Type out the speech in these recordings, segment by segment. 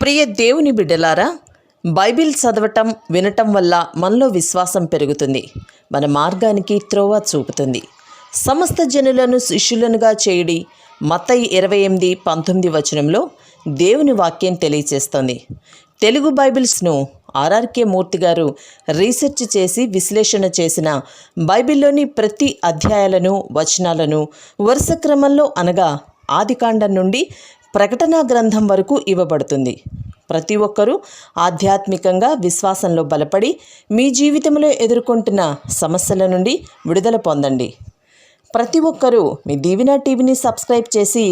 ప్రియ దేవుని బిడ్డలారా, బైబిల్ చదవటం వినటం వల్ల మనలో విశ్వాసం పెరుగుతుంది. మన మార్గానికి త్రోవ చూపుతుంది. సమస్త జనులను శిష్యులనుగా చేయుడి మత్తయి 28:19 వచనంలో దేవుని వాక్యం తెలియచేస్తోంది. తెలుగు బైబిల్స్ను ఆర్ఆర్కే మూర్తి గారు రీసెర్చ్ చేసి విశ్లేషణ చేసిన బైబిల్లోని ప్రతి అధ్యాయాలను వచనాలను వరుస క్రమంలో అనగా ఆదికాండం నుండి ప్రకటనా గ్రంథం వరకు ఇవ్వబడుతుంది. ప్రతి ఒక్కరూ ఆధ్యాత్మికంగా విశ్వాసంలో బలపడి మీ జీవితంలో ఎదుర్కొంటున్న సమస్యల నుండి విడుదల పొందండి. ప్రతి ఒక్కరూ మీ దీవెన టీవీని సబ్స్క్రైబ్ చేసి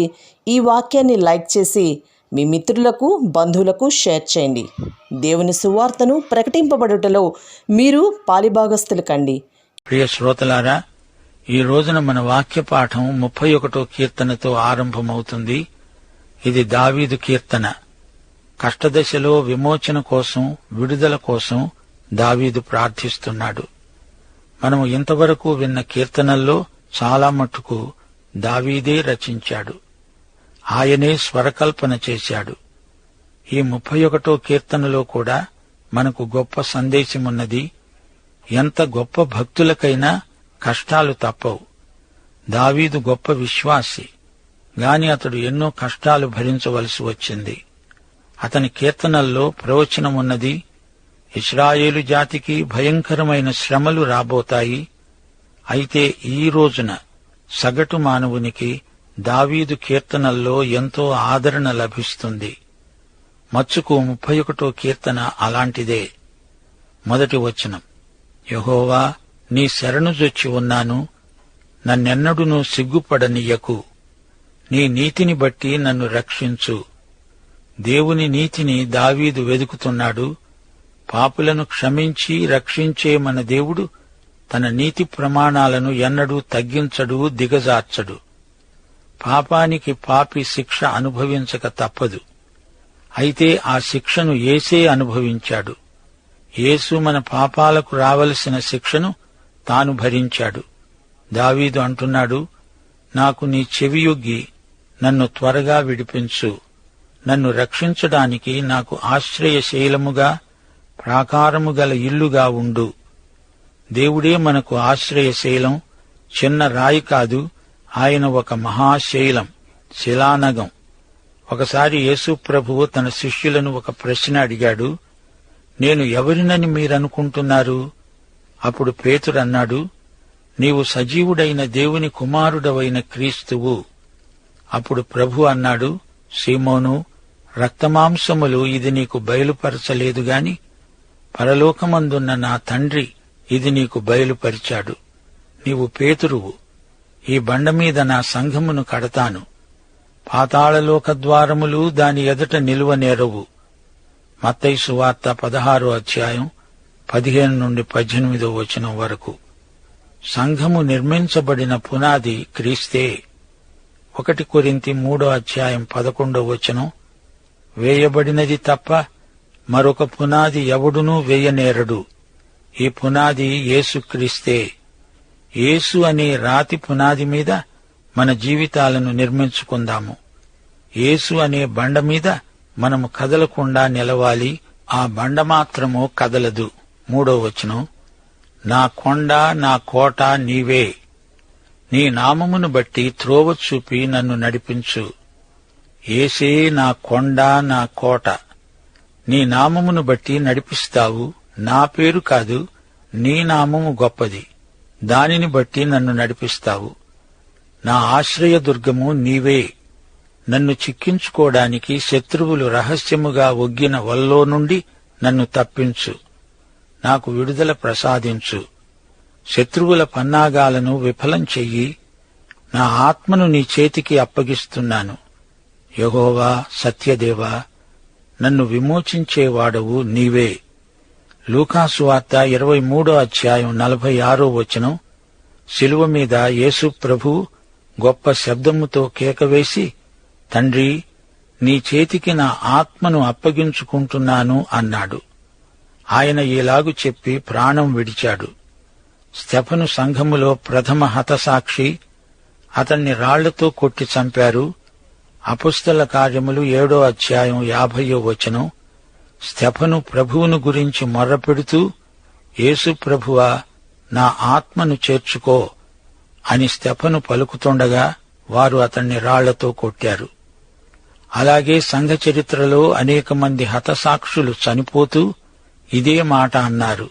ఈ వాక్యాన్ని లైక్ చేసి మీ మిత్రులకు బంధువులకు షేర్ చేయండి. దేవుని సువార్తను ప్రకటింపబడుటలో మీరు పాలిభాగస్తులు కండి. ప్రియ శ్రోతలారా, ఈ రోజున మన వాక్య పాఠం 31వ కీర్తనతో ఆరంభమవుతుంది. ఇది దావీదు కీర్తన. కష్టదశలో విమోచన కోసం, విడుదల కోసం దావీదు ప్రార్థిస్తున్నాడు. మనము ఇంతవరకు విన్న కీర్తనల్లో చాలా మట్టుకు దావీదే రచించాడు. ఆయనే స్వరకల్పన చేశాడు. ఈ 31వ కీర్తనలో కూడా మనకు గొప్ప సందేశమున్నది. ఎంత గొప్ప భక్తులకైనా కష్టాలు తప్పవు. దావీదు గొప్ప విశ్వాసి, గాని అతడు ఎన్నో కష్టాలు భరించవలసి వచ్చింది. అతని కీర్తనల్లో ప్రవచనమున్నది. ఇశ్రాయేలు జాతికి భయంకరమైన శ్రమలు రాబోతాయి. అయితే ఈ రోజున సగటు మానవునికి దావీదు కీర్తనల్లో ఎంతో ఆదరణ లభిస్తుంది. మచ్చుకు 31వ కీర్తన అలాంటిదే. మొదటి వచనం: యెహోవా, నీ శరణుజొచ్చి ఉన్నాను, నన్నెన్నడునూ సిగ్గుపడనియ్యకు. నీ నీతిని బట్టి నన్ను రక్షించు. దేవుని నీతిని దావీదు వెదుకుతున్నాడు. పాపులను క్షమించి రక్షించే మన దేవుడు తన నీతి ప్రమాణాలను ఎన్నడూ తగ్గించడు, దిగజార్చడు. పాపానికి పాపి శిక్ష అనుభవించక తప్పదు. అయితే ఆ శిక్షను యేసే అనుభవించాడు. యేసు మన పాపాలకు రావలసిన శిక్షను తాను భరించాడు. దావీదు అంటున్నాడు, నాకు నీ చెవియొగ్గి నన్ను త్వరగా విడిపించు. నన్ను రక్షించడానికి నాకు ఆశ్రయశైలముగా, ప్రాకారము గల ఇల్లుగా ఉండు. దేవుడే మనకు ఆశ్రయశైలం. చిన్న రాయి కాదు, ఆయన ఒక మహాశైలం, శిలానగం. ఒకసారి యేసు ప్రభువు తన శిష్యులను ఒక ప్రశ్న అడిగాడు. నేను ఎవరినని మీరనుకుంటున్నారు? అప్పుడు పేతురు అన్నాడు, నీవు సజీవుడైన దేవుని కుమారుడవైన క్రీస్తువు. అప్పుడు ప్రభు అన్నాడు, సీమోను, రక్తమాంసములు ఇది నీకు బయలుపరచలేదు గాని పరలోకమందున్న నా తండ్రి ఇది నీకు బయలుపరిచాడు. నీవు పేతురువు. ఈ బండ మీద నా సంఘమును కడతాను. పాతాళలోక ద్వారములు దాని ఎదుట నిలువనేరవు. మత్తయి సువార్త 16వ అధ్యాయం 15 నుండి 18వ వచనం వరకు. సంఘము నిర్మించబడిన పునాది క్రీస్తే. 1 కొరింథీ 3వ అధ్యాయం 11వ వచనం, వేయబడినది తప్ప మరొక పునాది ఎవడునూ వేయనేరడు. ఈ పునాది యేసుక్రీస్తే. యేసు అనే రాతి పునాది మీద మన జీవితాలను నిర్మించుకుందాము. యేసు అనే బండ మీద మనము కదలకుండా నిలవాలి. ఆ బండ మాత్రము కదలదు. 3వ వచనం, నా కొండ, నా కోట నీవే. నీ నామమును బట్టి త్రోవ చూపి నన్ను నడిపించు. యేసే నా కొండ, నా కోట. నీ నామమును బట్టి నడిపిస్తావు. నా పేరు కాదు, నీ నామము గొప్పది. దానిని బట్టి నన్ను నడిపిస్తావు. నా ఆశ్రయదుర్గము నీవే. నన్ను చిక్కించుకోవడానికి శత్రువులు రహస్యముగా ఒగ్గిన వల్లో నుండి నన్ను తప్పించు. నాకు విడుదల ప్రసాదించు. శత్రువుల పన్నాగాలను విఫలం చెయ్యి. నా ఆత్మను నీ చేతికి అప్పగిస్తున్నాను. యెహోవా, సత్యదేవా, నన్ను విమోచించేవాడవు నీవే. లూకాసు వార్త 23వ అధ్యాయం 46వ వచనం, శిలువ మీద యేసు ప్రభు గొప్ప శబ్దముతో కేకవేసి, తండ్రి, నీ చేతికి నా ఆత్మను అప్పగించుకుంటున్నాను అన్నాడు. ఆయన ఇలాగు చెప్పి ప్రాణం విడిచాడు. స్తెఫను సంఘములో ప్రథమ హతసాక్షి. అతన్ని రాళ్లతో కొట్టి చంపారు. అపుస్తల కార్యములు 7వ అధ్యాయం 50వ వచనం. స్తెఫను ప్రభువును గురించి మొర్రపెడుతూ, యేసు ప్రభువా, నా ఆత్మను చేర్చుకో అని స్తెఫను పలుకుతుండగా వారు అతన్ని రాళ్లతో కొట్టారు. అలాగే సంఘ చరిత్రలో అనేక మంది హతసాక్షులు చనిపోతూ ఇదే మాట అన్నారు.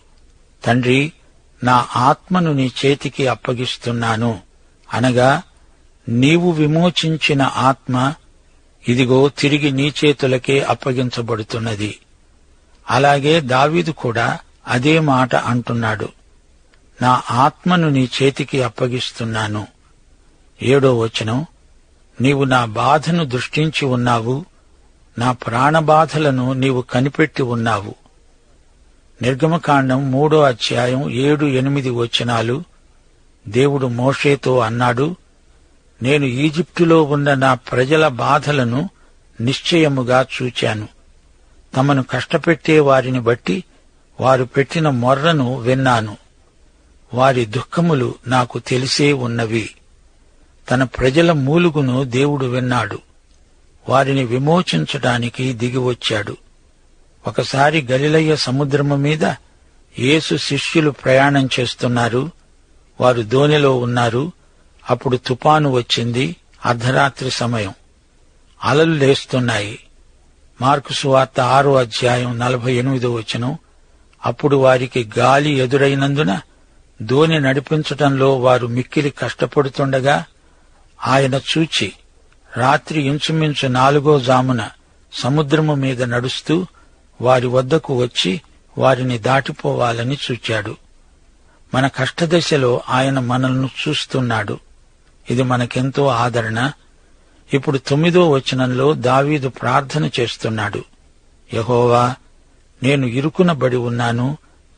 తండ్రి, నా ఆత్మను నీ చేతికి అప్పగిస్తున్నాను అనగా, నీవు విమోచించిన ఆత్మ ఇదిగో తిరిగి నీ చేతులకే అప్పగించబడుతున్నది. అలాగే దావీదు కూడా అదే మాట అంటున్నాడు. నా ఆత్మను నీ చేతికి అప్పగిస్తున్నాను. 7వ వచనం. నీవు నా బాధను దృష్టించి ఉన్నావు, నా ప్రాణబాధలను నీవు కనిపెట్టి ఉన్నావు. నిర్గమకాండం 3వ అధ్యాయం 7-8 వచనాలు. దేవుడు మోషేతో అన్నాడు, నేను ఈజిప్టులో ఉన్న నా ప్రజల బాధలను నిశ్చయముగా చూచాను. తమను కష్టపెట్టే వారిని బట్టి వారు పెట్టిన మొర్రను విన్నాను. వారి దుఃఖములు నాకు తెలిసే ఉన్నవి. తన ప్రజల మూలుగును దేవుడు విన్నాడు. వారిని విమోచించడానికి దిగివచ్చాడు. ఒకసారి గలిలయ సముద్రము మీద యేసు శిష్యులు ప్రయాణం చేస్తున్నారు. వారు దోణిలో ఉన్నారు. అప్పుడు తుపాను వచ్చింది. అర్ధరాత్రి సమయం. అలలు లేస్తున్నాయి. మార్కు సువార్త 6వ అధ్యాయం 48వ వచనం. అప్పుడు వారికి గాలి ఎదురైనందున దోణి నడిపించటంలో వారు మిక్కిలి కష్టపడుతుండగా ఆయన చూచి రాత్రి ఇంచుమించు 4వ జామున సముద్రము మీద నడుస్తూ వారి వద్దకు వచ్చి వారిని దాటిపోవాలని చూచాడు. మన కష్టదశలో ఆయన మనల్ని చూస్తున్నాడు. ఇది మనకెంతో ఆదరణ. ఇప్పుడు 9వ వచనంలో దావీదు ప్రార్థన చేస్తున్నాడు. యెహోవా, నేను ఇరుకునబడి ఉన్నాను,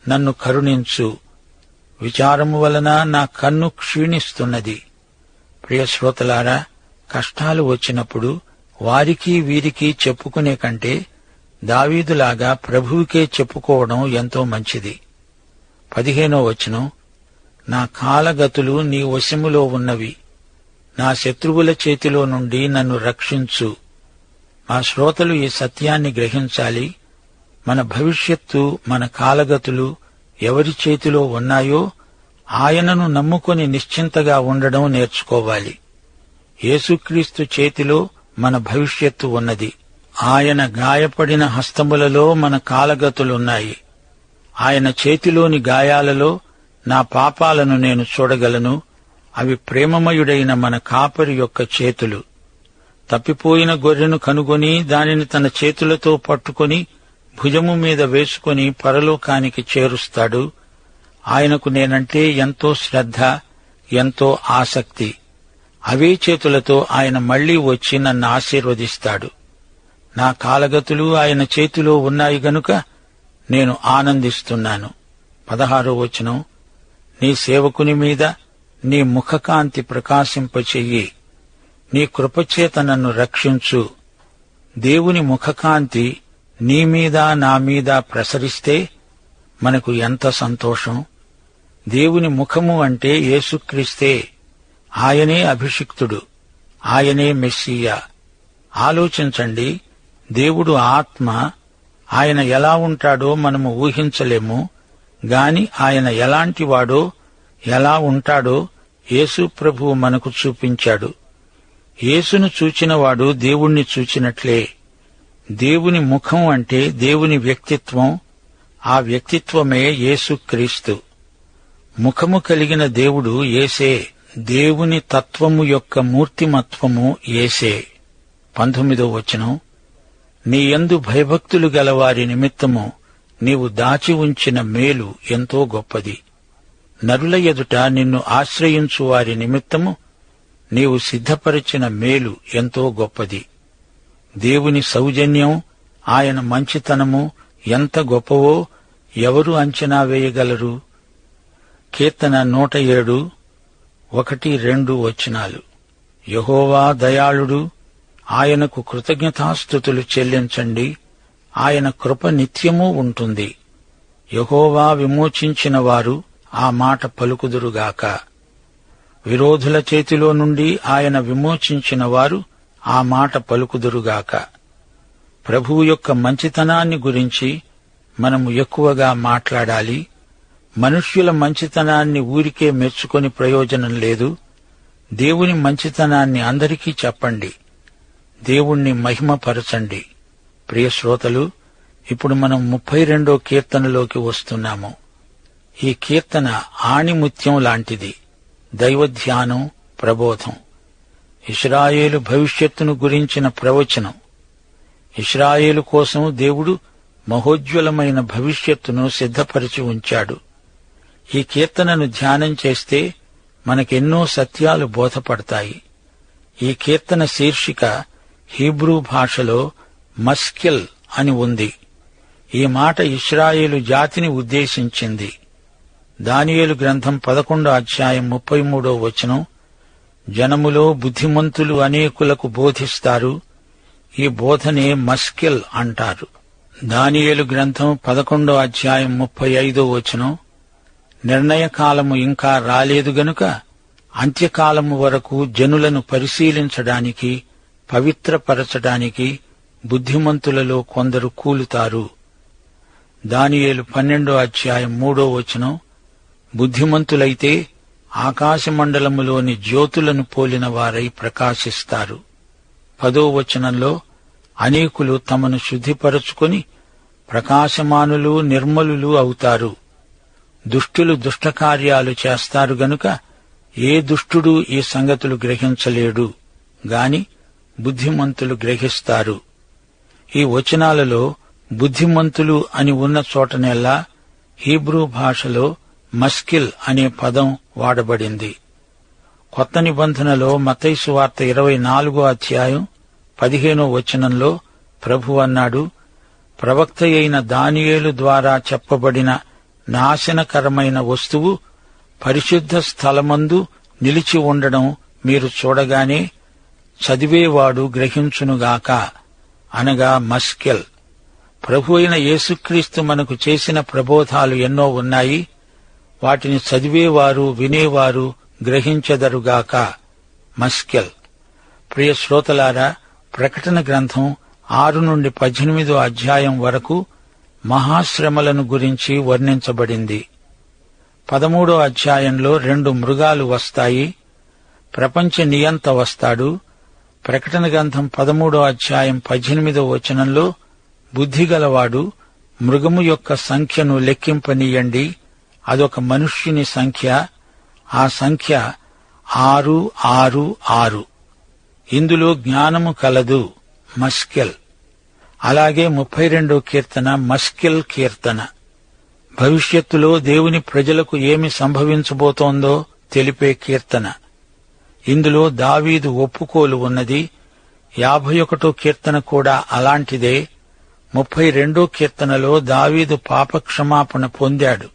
నన్ను కరుణించు. విచారము వలన నా కన్ను క్షీణిస్తున్నది. ప్రియ శ్రోతలారా, కష్టాలు వచ్చినప్పుడు వారికి వీరికి చెప్పుకునే కంటే దావీదులాగా ప్రభువుకే చెప్పుకోవడం ఎంతో మంచిది. 15వ వచనం. నా కాలగతులు నీ వశములో ఉన్నవి, నా శత్రువుల చేతిలో నుండి నన్ను రక్షించు. మా శ్రోతలు ఈ సత్యాన్ని గ్రహించాలి. మన భవిష్యత్తు, మన కాలగతులు ఎవరి చేతిలో ఉన్నాయో ఆయనను నమ్ముకొని నిశ్చింతగా ఉండడం నేర్చుకోవాలి. యేసుక్రీస్తు చేతిలో మన భవిష్యత్తు ఉన్నది. ఆయన గాయపడిన హస్తములలో మన కాలగతులున్నాయి. ఆయన చేతిలోని గాయాలలో నా పాపాలను నేను చూడగలను. అవి ప్రేమమయుడైన మన కాపరి యొక్క చేతులు. తప్పిపోయిన గొర్రెను కనుగొని దానిని తన చేతులతో పట్టుకొని భుజము మీద వేసుకొని పరలోకానికి చేరుస్తాడు. ఆయనకు నేనంటే ఎంతో శ్రద్ధ, ఎంతో ఆసక్తి. అవే చేతులతో ఆయన మళ్లీ వచ్చి నన్ను ఆశీర్వదిస్తాడు. నా కాలగతులు ఆయన చేతిలో ఉన్నాయి గనుక నేను ఆనందిస్తున్నాను. 16వ వచనం. నీ సేవకుని మీద నీ ముఖకాంతి ప్రకాశింపచెయ్యి. నీ కృపచేత నన్ను రక్షించు. దేవుని ముఖకాంతి నీ మీద నా మీద ప్రసరిస్తే మనకు ఎంత సంతోషం. దేవుని ముఖము అంటే యేసుక్రీస్తే. ఆయనే అభిషిక్తుడు, ఆయనే మెస్సీయా. ఆలోచించండి, దేవుడు ఆత్మ. ఆయన ఎలా ఉంటాడో మనము ఊహించలేము. గాని ఆయన ఎలాంటివాడో, ఎలా ఉంటాడో యేసు ప్రభువు మనకు చూపించాడు. యేసును చూచినవాడు దేవుణ్ణి చూచినట్లే. దేవుని ముఖం అంటే దేవుని వ్యక్తిత్వం. ఆ వ్యక్తిత్వమే యేసుక్రీస్తు. ముఖము కలిగిన దేవుడు యేసే. దేవుని తత్వము యొక్క మూర్తిమత్వము యేసే. 19వ వచనం. నీ యందు భయభక్తులు గలవారి నిమిత్తము నీవు దాచి ఉంచిన మేలు ఎంతో గొప్పది. నరుల ఎదుట నిన్ను ఆశ్రయించు వారి నిమిత్తము నీవు సిద్ధపరిచిన మేలు ఎంతో గొప్పది. దేవుని సౌజన్యం, ఆయన మంచితనము ఎంత గొప్పవో ఎవరు అంచనా వేయగలరు? కీర్తన 107, 1-2 వచనాలు. యెహోవా దయాళుడు, ఆయనకు కృతజ్ఞతాస్తుతులు చెల్లించండి. ఆయన కృప నిత్యమూ ఉంటుంది. యెహోవా విమోచించిన వారు ఆ మాట పలుకుదురుగాక. విరోధుల చేతిలో నుండి ఆయన విమోచించిన వారు ఆ మాట పలుకుదురుగాక. ప్రభువు యొక్క మంచితనాన్ని గురించి మనము ఎక్కువగా మాట్లాడాలి. మనుష్యుల మంచితనాన్ని ఊరికే మెచ్చుకొని ప్రయోజనం లేదు. దేవుని మంచితనాన్ని అందరికీ చెప్పండి. దేవుణ్ణి మహిమపరచండి. ప్రియ శ్రోతలు, ఇప్పుడు మనం 32వ కీర్తనలోకి వస్తున్నాము. ఈ కీర్తన ఆణిముత్యం లాంటిది. దైవధ్యానం, ప్రబోధం. ఇశ్రాయేలు భవిష్యత్తును గురించిన ప్రవచనం. ఇశ్రాయేలు కోసం దేవుడు మహోజ్వలమైన భవిష్యత్తును సిద్ధపరిచి ఉంచాడు. ఈ కీర్తనను ధ్యానం చేస్తే మనకెన్నో సత్యాలు బోధపడతాయి. ఈ కీర్తన శీర్షిక హీబ్రూ భాషలో మస్కిల్ అని ఉంది. ఈ మాట ఇశ్రాయేలు జాతిని ఉద్దేశించింది. దానియేలు గ్రంథం 11వ అధ్యాయం 33వ వచనం, జనములో బుద్ధిమంతులు అనేకులకు బోధిస్తారు. ఈ బోధనే మస్కిల్ అంటారు. దానియేలు గ్రంథం 11వ అధ్యాయం 35వ వచనం, నిర్ణయకాలము ఇంకా రాలేదు గనుక అంత్యకాలము వరకు జనులను పరిశీలించడానికి, పవిత్రపరచడానికి బుద్ధిమంతులలో కొందరు కూలుతారు. దానియేలు 12వ అధ్యాయం 3వ వచనం, బుద్ధిమంతులైతే ఆకాశమండలములోని జ్యోతులను పోలిన వారై ప్రకాశిస్తారు. 10వ వచనంలో అనేకులు తమను శుద్ధిపరచుకొని ప్రకాశమానులు, నిర్మలులు అవుతారు. దుష్టులు దుష్టకార్యాలు చేస్తారు గనుక ఏ దుష్టుడు ఈ సంగతులు గ్రహించలేడు గాని బుద్ధిమంతులు గ్రహిస్తారు. ఈ వచనాలలో బుద్ధిమంతులు అని ఉన్న చోటనెల్లా హీబ్రూ భాషలో మస్కిల్ అనే పదం వాడబడింది. కొత్త నిబంధనలో మత్తయి సువార్త 24వ అధ్యాయం 15వ వచనంలో ప్రభువు అన్నాడు, ప్రవక్త అయిన దానియేలు ద్వారా చెప్పబడిన నాశనకరమైన వస్తువు పరిశుద్ధ స్థలమందు నిలిచి ఉండడం మీరు చూడగానే చదివేవాడు గ్రహించునుగాక, అనగా మస్కెల్. ప్రభు అయిన యేసుక్రీస్తు మనకు చేసిన ప్రబోధాలు ఎన్నో ఉన్నాయి. వాటిని చదివేవారు, వినేవారు గ్రహించెదరుగాక, మస్కెల్. ప్రియ శ్రోతలారా, ప్రకటన గ్రంథం 6 నుండి 18వ అధ్యాయం వరకు మహాశ్రమలను గురించి వర్ణించబడింది. 13వ అధ్యాయంలో 2 మృగాలు వస్తాయి. ప్రపంచ నియంత వస్తాడు. ప్రకటన గ్రంథం 13వ అధ్యాయం 18వ వచనంలో బుద్ధిగలవాడు మృగము యొక్క సంఖ్యను లెక్కింపనీయండి, అదొక మనుష్యుని సంఖ్య, ఆ సంఖ్య 666. ఇందులో జ్ఞానము కలదు, మస్కెల్. అలాగే 32వ కీర్తన మస్కెల్ కీర్తన. భవిష్యత్తులో దేవుని ప్రజలకు ఏమి సంభవించబోతోందో తెలిపే కీర్తన. ఇందులో దావీదు ఒప్పుకోలు ఉన్నది. 51వ కీర్తన కూడా అలాంటిదే. 32వ కీర్తనలో దావీదు పాపక్షమాపణ పొందాడు.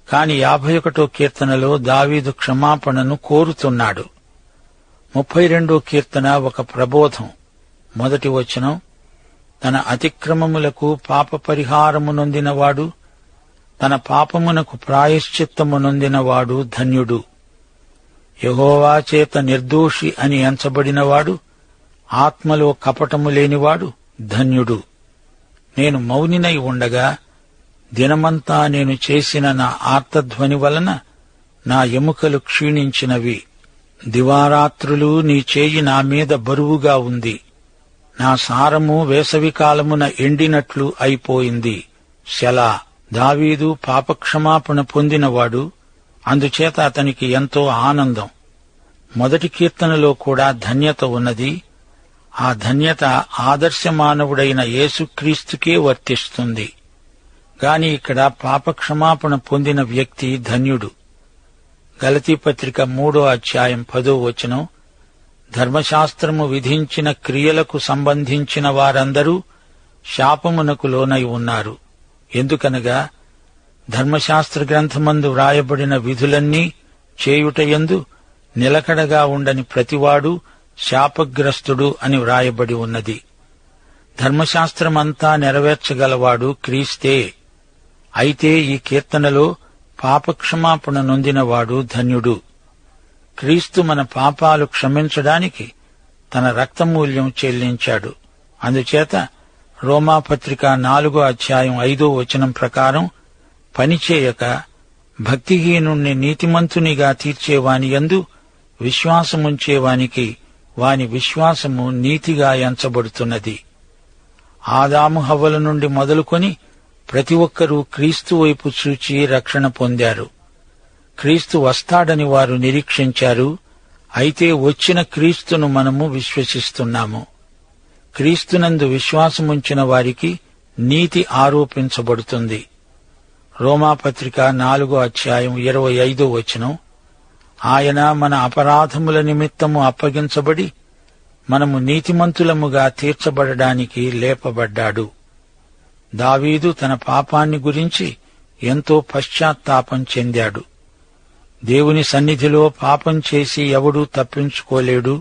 కాని 51వ కీర్తనలో దావీదు క్షమాపణను కోరుతున్నాడు. 32వ కీర్తన ఒక ప్రబోధం. 1వ వచనం, తన అతిక్రమములకు పాప పరిహారము నొందినవాడు, తన పాపమునకు ప్రాయశ్చిత్తము నొందినవాడు ధన్యుడు. యెహోవా చేత నిర్దోషి అని ఎంచబడినవాడు, ఆత్మలో కపటము లేనివాడు ధన్యుడు. నేను మౌనినై ఉండగా దినమంతా నేను చేసిన నా ఆర్తధ్వని వలన నా ఎముకలు క్షీణించినవి. దివారాత్రులు నీ చేయి నా మీద బరువుగా ఉంది. నా సారము వేసవికాలమున ఎండినట్లు అయిపోయింది. శలా. దావీదు పాపక్షమాపణ పొందినవాడు, అందుచేత అతనికి ఎంతో ఆనందం. 1వ కీర్తనలో కూడా ధన్యత ఉన్నది. ఆ ధన్యత ఆదర్శమానవుడైన యేసుక్రీస్తుకే వర్తిస్తుంది. గాని ఇక్కడ పాపక్షమాపణ పొందిన వ్యక్తి ధన్యుడు. గలతీపత్రిక 3వ అధ్యాయం 10వ వచనం, ధర్మశాస్త్రము విధించిన క్రియలకు సంబంధించిన వారందరూ శాపమునకు లోనై ఉన్నారు. ఎందుకనగా ధర్మశాస్త్ర గ్రంథమందు వ్రాయబడిన విధులన్నీ చేయుటయందు నిలకడగా ఉండని ప్రతివాడు శాపగ్రస్తుడు అని వ్రాయబడి ఉన్నది. ధర్మశాస్త్రమంతా నెరవేర్చగలవాడు క్రీస్తే. అయితే ఈ కీర్తనలో పాపక్షమాపణ నొందినవాడు ధన్యుడు. క్రీస్తు మన పాపాలు క్షమించడానికి తన రక్తమూల్యం చెల్లించాడు. అందుచేత రోమాపత్రిక 4:5 ప్రకారం పనిచేయక భక్తిహీనుణ్ణి నీతిమంతునిగా తీర్చేవాని యందు విశ్వాసముంచేవానికి వాని విశ్వాసము నీతిగా ఎంచబడుతున్నది. ఆదాము హవ్వల నుండి మొదలుకొని ప్రతి ఒక్కరూ క్రీస్తు వైపు చూచి రక్షణ పొందారు. క్రీస్తు వస్తాడని వారు నిరీక్షించారు. అయితే వచ్చిన క్రీస్తును మనము విశ్వసిస్తున్నాము. క్రీస్తునందు విశ్వాసముంచిన వారికి నీతి ఆరోపించబడుతుంది. రోమాపత్రిక 4:25 ఆయన మన అపరాధముల నిమిత్తము అప్పగించబడి మనము నీతిమంతులముగా తీర్చబడడానికి లేపబడ్డాడు. దావీదు తన పాపాన్ని గురించి ఎంతో పశ్చాత్తాపం చెందాడు. దేవుని సన్నిధిలో పాపం చేసి ఎవడూ తప్పించుకోలేడు.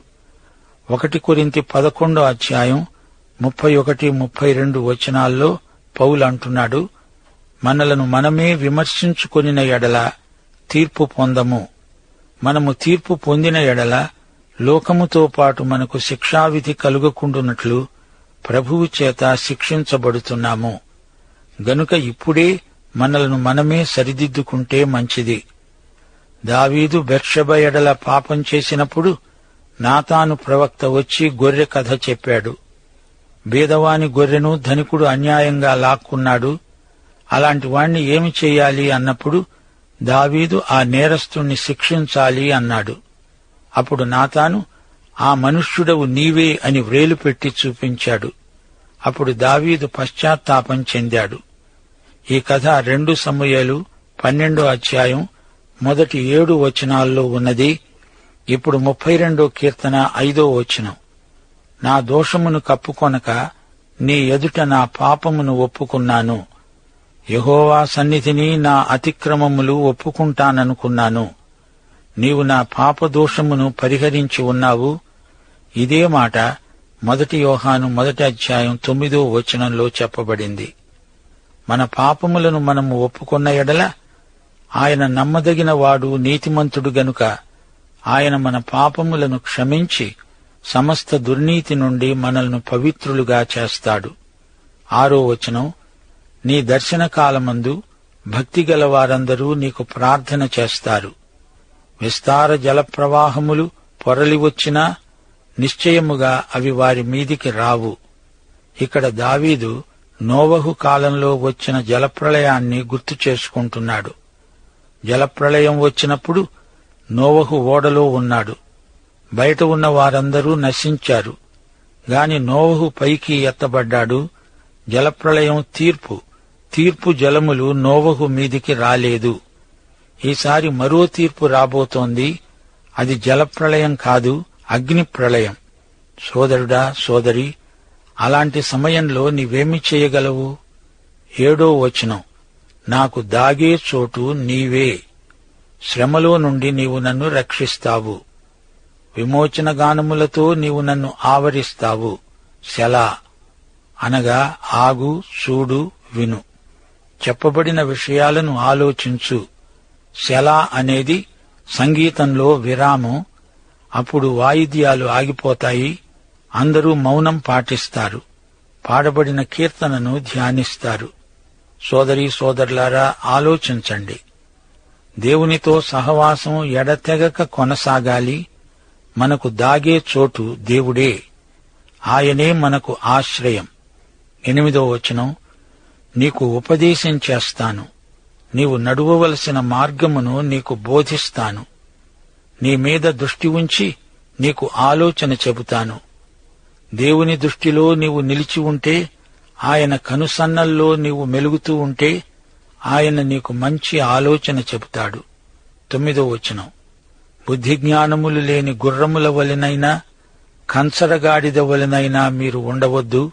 1 కొరింథీ 11:31-32 పౌలు అంటున్నాడు, మనలను మనమే విమర్శించుకొనిన ఎడల తీర్పు పొందము. మనము తీర్పు పొందిన ఎడల లోకముతో పాటు మనకు శిక్షావిధి కలుగకుండునట్లు ప్రభువు చేత శిక్షించబడుతున్నాము. గనుక ఇప్పుడే మనలను మనమే సరిదిద్దుకుంటే మంచిది. దావీదు బెత్షెబ ఎడల పాపం చేసినప్పుడు నాతాను ప్రవక్త వచ్చి గొర్రె కథ చెప్పాడు. బీదవాని గొర్రెను ధనికుడు అన్యాయంగా లాక్కున్నాడు. అలాంటి వాణ్ణి ఏమి చెయ్యాలి అన్నప్పుడు దావీదు ఆ నేరస్తుణ్ణి శిక్షించాలి అన్నాడు. అప్పుడు నాతాను, ఆ మనుష్యుడవు నీవే అని వ్రేలు పెట్టి చూపించాడు. అప్పుడు దావీదు పశ్చాత్తాపం చెందాడు. ఈ కథ 2 సమూయేలు 12 మొదటి 7 వచనాల్లో ఉన్నది. ఇప్పుడు 32 కీర్తన 5 నా దోషమును కప్పుకొనక నీ ఎదుట నా పాపమును ఒప్పుకున్నాను. యెహోవా సన్నిధిని నా అతిక్రమములు ఒప్పుకుంటాననుకున్నాను. నీవు నా పాపదోషమును పరిహరించి ఉన్నావు. ఇదే మాట 1 యోహాను 1:9 చెప్పబడింది. మన పాపములను మనము ఒప్పుకొన్న ఎడల ఆయన నమ్మదగిన వాడు, నీతిమంతుడు గనుక ఆయన మన పాపములను క్షమించి సమస్త దుర్నీతి నుండి మనల్ని పవిత్రులుగా చేస్తాడు. 6 నీ దర్శన కాలమందు భక్తిగల వారందరూ నీకు ప్రార్థన చేస్తారు. విస్తార జలప్రవాహములు పొరలి వచ్చినా నిశ్చయముగా అవి వారి మీదికి రావు. ఇక్కడ దావీదు నోవహు కాలంలో వచ్చిన జలప్రళయాన్ని గుర్తు చేసుకుంటున్నాడు. జలప్రళయం వచ్చినప్పుడు నోవహు ఓడలో ఉన్నాడు. బయట ఉన్న వారందరూ నశించారు. గాని నోవహు పైకి ఎత్తబడ్డాడు. జలప్రళయం తీర్పు జలములు నోవహు మీదికి రాలేదు. ఈసారి మరో తీర్పు రాబోతోంది. అది జలప్రళయం కాదు, అగ్ని ప్రళయం. సోదరుడా, సోదరి, అలాంటి సమయంలో నీవేమి చేయగలవు? 7 నాకు దాగే చోటు నీవే. శ్రమలో నుండి నీవు నన్ను రక్షిస్తావు. విమోచన గానములతో నీవు నన్ను ఆవరిస్తావు. సెలా అనగా ఆగు, చూడు, విను. చెప్పబడిన విషయాలను ఆలోచించు. సెలా అనేది సంగీతంలో విరామం. అప్పుడు వాయిద్యాలు ఆగిపోతాయి. అందరూ మౌనం పాటిస్తారు. పాడబడిన కీర్తనను ధ్యానిస్తారు. సోదరీ సోదరులారా, ఆలోచించండి. దేవునితో సహవాసం ఎడతెగక కొనసాగాలి. మనకు దాగే చోటు దేవుడే. ఆయనే మనకు ఆశ్రయం. 8 నీకు ఉపదేశం చేస్తాను. నీవు నడువవలసిన మార్గమును నీకు బోధిస్తాను. నీ మీద దృష్టి ఉంచి నీకు ఆలోచన చెబుతాను. దేవుని దృష్టిలో నీవు నిలిచి ఉంటే, ఆయన కనుసన్నల్లో నీవు మెలుగుతూ ఉంటే ఆయన నీకు మంచి ఆలోచన చెబుతాడు. 9 బుద్ధిజ్ఞానములు లేని గుర్రముల వలెనైనా కంచరగాడిద వలెనైనా మీరు ఉండవద్దు.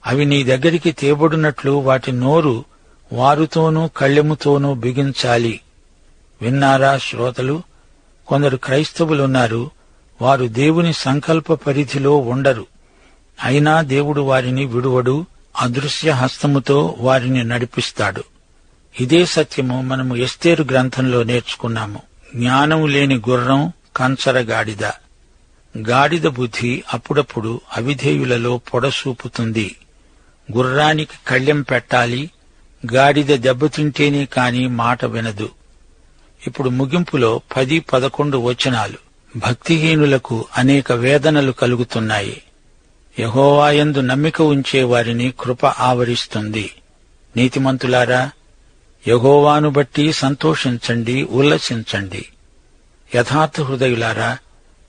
అవి నీ దగ్గరికి తేబడినట్లు వాటి నోరు వారుతోనూ కళ్ళెముతోనూ బిగించాలి. విన్నారా శ్రోతలు? కొందరు క్రైస్తవులున్నారు. వారు దేవుని సంకల్ప పరిధిలో ఉండరు. అయినా దేవుడు వారిని విడువడు. అదృశ్య హస్తముతో వారిని నడిపిస్తాడు. ఇదే సత్యము మనము ఎస్తేరు గ్రంథంలో నేర్చుకున్నాము. జ్ఞానం లేని గుర్రం కంచరగాడిద. గాడిద బుద్ధి అప్పుడప్పుడు అవిధేయులలో పొడసూపుతుంది. గుర్రానికి కళ్ళెం పెట్టాలి, గాడిద దెబ్బతింటేనే కాని మాట వినదు. ఇప్పుడు ముగింపులో 10-11 వచనాలు. భక్తిహీనులకు అనేక వేదనలు కలుగుతున్నాయి. యెహోవాయందు నమ్మిక ఉంచే వారిని కృప ఆవరిస్తుంది. నీతిమంతులారా, యెహోవాను బట్టి సంతోషించండి, ఉల్లసించండి. యథార్థ హృదయులారా,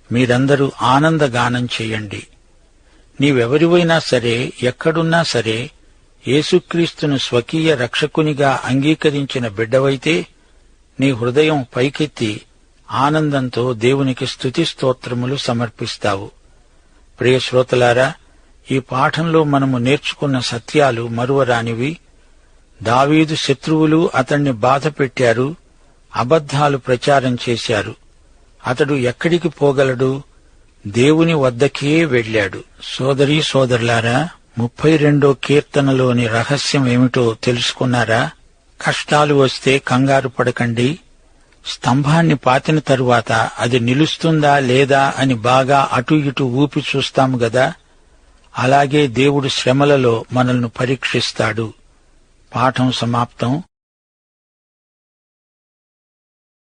మీరందరూ ఆనందగానం చేయండి. నీవెవరివైనా సరే, ఎక్కడున్నా సరే, యేసుక్రీస్తును స్వకీయ రక్షకునిగా అంగీకరించిన బిడ్డవైతే నీ హృదయం పైకెత్తి ఆనందంతో దేవునికి స్తుతి స్తోత్రములు సమర్పిస్తావు. ప్రియ శ్రోతలారా, ఈ పాఠంలో మనము నేర్చుకున్న సత్యాలు మరువరానివి. దావీదు శత్రువులు అతణ్ణి బాధ పెట్టారు, అబద్ధాలు ప్రచారం చేశారు. అతడు ఎక్కడికి పోగలడు? దేవుని వద్దకే వెళ్ళాడు. సోదరీ సోదరులారా, 32వ కీర్తనలోని రహస్యం ఏమిటో తెలుసుకున్నారా? కష్టాలు వస్తే కంగారు పడకండి. స్తంభాన్ని పాతిన తరువాత అది నిలుస్తుందా లేదా అని బాగా అటు ఇటు ఊపి చూస్తాము గదా, అలాగే దేవుడు శ్రమలలో మనల్ని పరీక్షిస్తాడు. పాఠం సమాప్తం.